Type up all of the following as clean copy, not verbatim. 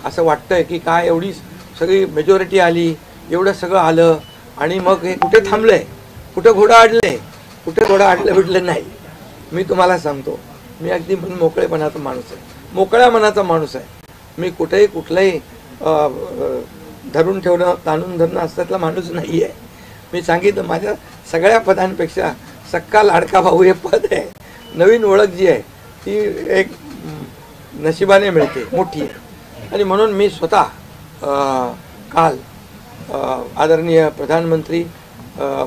असं वाटतंय की काय एवढी सगळी मेजॉरिटी आली, एवढं सगळं आलं आणि मग हे कुठे थांबलंय, कुठं घोडं अडलंय, कुठे घोडं अडलं बिडलं नाही. मी तुम्हाला सांगतो, मी अगदी मन मोकळेपणाचा माणूस आहे, मोकळ्या मनाचा माणूस आहे. मी कुठेही कुठलंही धरून ठेवणं, ताणून धरणं असल्यातला माणूस नाही आहे. मी सांगितलं, माझ्या सगळ्या पदांपेक्षा सक्का लाडका भाऊ हे पद आहे. नवीन ओळख जी आहे ती एक नशिबाने मिळते, मोठी आहे. आणि म्हणून मी स्वतः काल आदरणीय प्रधानमंत्री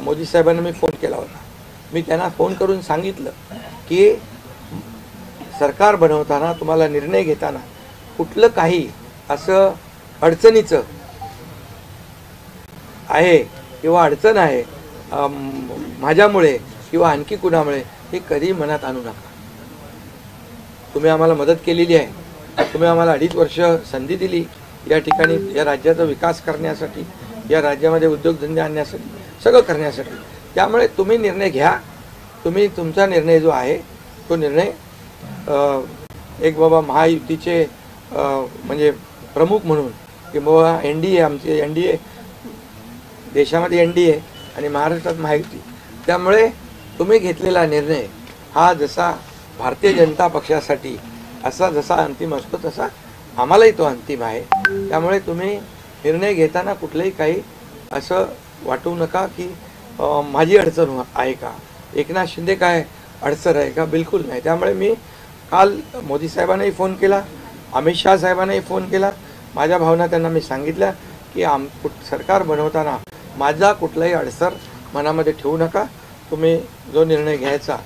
मोदी साहेबांना मी फोन केला होता. मी त्यांना फोन करून सांगितलं की सरकार बनवताना, तुम्हाला निर्णय घेताना कुठलं काही असं अडचणीचं आहे किंवा अडचण आहे माझ्यामुळे किंवा आणखी कुणामुळे, हे कधी मनात आणू नका. तुम्ही आम्हाला मदत केलेली आहे, तुम्ही आम्हाला 2.5 वर्ष संधी दिली या ठिकाणी या राज्याचा विकास करण्यासाठी, या राज्यामध्ये उद्योगधंदे आणण्यासाठी, सगळं करण्यासाठी. त्यामुळे तुम्ही निर्णय घ्या. तुम्ही तुमचा निर्णय जो आहे तो निर्णय एक बाबा महायुतीचे म्हणजे प्रमुख म्हणून की बाबा NDA, आमचे NDA, देशामध्ये NDA आणि महाराष्ट्रात महायुती. त्यामुळे तुम्ही घेतलेला निर्णय हा जसा भारतीय जनता पक्षासाठी असा जसा अंतिम असतो तसा आम्हालाही तो अंतिम आहे. त्यामुळे तुम्ही निर्णय घेताना कुठलंही काही असं वाटू नका की माझी अडचण आहे का, एकनाथ शिंदे काय अडचण आहे का, बिलकुल नाही. त्यामुळे मी काल मोदी साहेबांनाही फोन केला, अमित शाह साहेबांनाही फोन केला. माझ्या भावना त्यांना मी सांगितल्या की सरकार बनवताना माझा कुठलाही अडसर मनामध्ये ठेवू नका. तुम्ही जो निर्णय घ्यायचा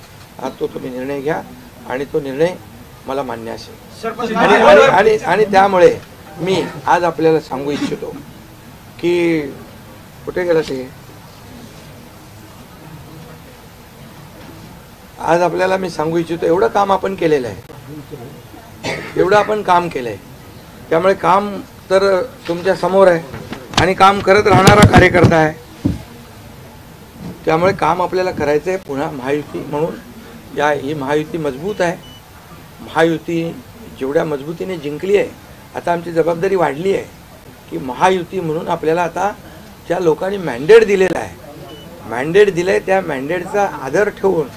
तो तुम्ही निर्णय घ्या आणि तो निर्णय मला मान्य असेल. आणि त्यामुळे मी आज आपल्याला सांगू इच्छितो की कुठे गेला ते, आज आपल्याला मी सांगू इच्छितो, एवढं काम आपण केलेलं आहे, एवढं आपण काम केलं आहे. त्यामुळे काम तर तुमच्या समोर आहे आणि काम करत राहणारा कार्यकर्ता आहे. त्यामुळे काम आपल्याला करायचं आहे. पुन्हा महायुती म्हणून ही महायुती मजबूत आहे. महायुती जेवढ्या मजबूतीने जिंकली आहे, आता आमची जबाबदारी वाढली आहे की महायुती म्हणून आपल्याला आता ज्या लोकांनी मॅन्डेट दिलेला आहे, मॅन्डेट दिलं आहे, त्या मॅन्डेटचा आदर ठेवून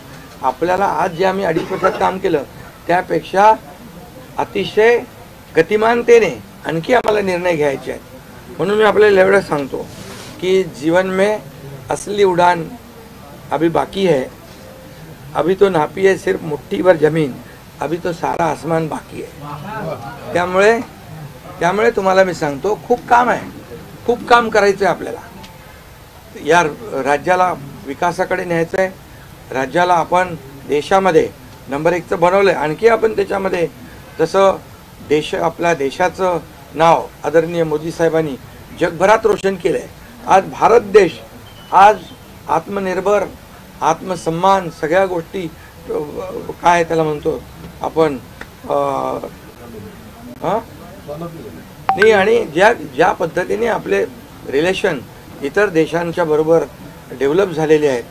आपल्याला आज जे आम्ही 2.5 वर्षात काम केलं त्यापेक्षा अतिशय गतिमानतेने आणखी आम्हाला निर्णय घ्यायचे आहेत. म्हणून मी आपल्याला एवढं सांगतो कि जीवन में असली उड़ान अभी बाकी है, अभी तो नापी है सिर्फ मुट्ठी भर जमीन, अभी तो सारा आसमान बाकी है. त्यामुळे तुम्हाला मी सांगतो, खूप काम आहे, खूप काम करायचं आहे आपल्याला. या राज्याला विकासाकडे न्यायचं आहे. राज्याला आपण देशामध्ये नंबर 1चं बनवलंय. आणखी आपण त्याच्यामध्ये जसं आपल्या देशाचं नाव आदरणीय मोदी साहेबांनी जगभरात रोशन केलं आहे. आज भारत देश आज आत्मनिर्भर, आत्मसन्मान, सगळ्या गोष्टी काय त्याला म्हणतो आपण नाही. आणि ज्या पद्धतीने आपले रिलेशन इतर देशांच्या बरोबर डेव्हलप झालेले आहेत,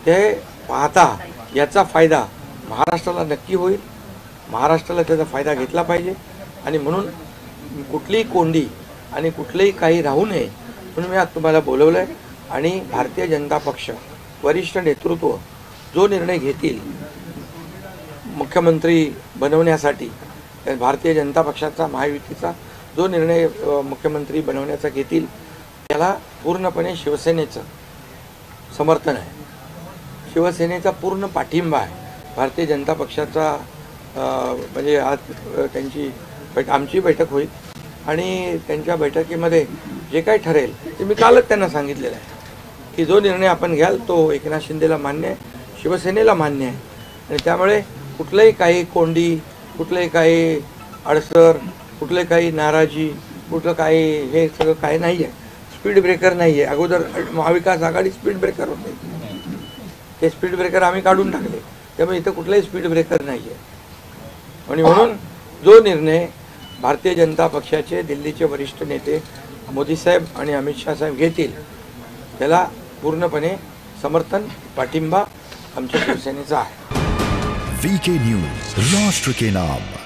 ते पाहता याचा फायदा महाराष्ट्राला नक्की होईल. महाराष्ट्राला त्याचा फायदा घेतला पाहिजे. आणि म्हणून कुठलीही कोंडी आणि कुठलेही काही राहू नये म्हणून मी आज तुम्हाला बोलवलं आहे. आणि भारतीय जनता पक्ष वरिष्ठ नेतृत्व जो निर्णय घेतील मुख्यमंत्री बनवण्यासाठी, भारतीय जनता पक्षाचा महायुतीचा जो निर्णय मुख्यमंत्री बनवण्याचा घेतील त्याला पूर्णपणे शिवसेनेचं समर्थन आहे, शिवसेनेचा पूर्ण पाठिंबा आहे. भारतीय जनता पक्षाचा म्हणजे आज आमची बैठक होईल आणि त्यांच्या बैठकीमध्ये जे काही ठरेल ते मी कालच त्यांना सांगितलेलं आहे की जो निर्णय आपण घ्याल तो एकनाथ शिंदेला मान्य आहे, शिवसेनेला मान्य आहे. आणि त्यामुळे कुठलंही काही कोंडी, कुठलंही काही अडसर, कुठले काही नाराजी, कुठलं काही हे सगळं काही नाही आहे. स्पीड ब्रेकर नाही आहे. अगोदर महाविकास आघाडी स्पीड ब्रेकर होते, ते स्पीड ब्रेकर आम्ही काढून टाकले. त्यामुळे इथं कुठलाही स्पीड ब्रेकर नाही आहे. आणि म्हणून जो निर्णय भारतीय जनता पक्षाचे दिल्लीचे वरिष्ठ नेते मोदी साहेब आणि अमित शाह साहेब घेतील त्याला पूर्णपणे समर्थन, पाठिंबा आमच्या शिवसेनेचा आहे. VK न्यूज, राष्ट्र के नाम.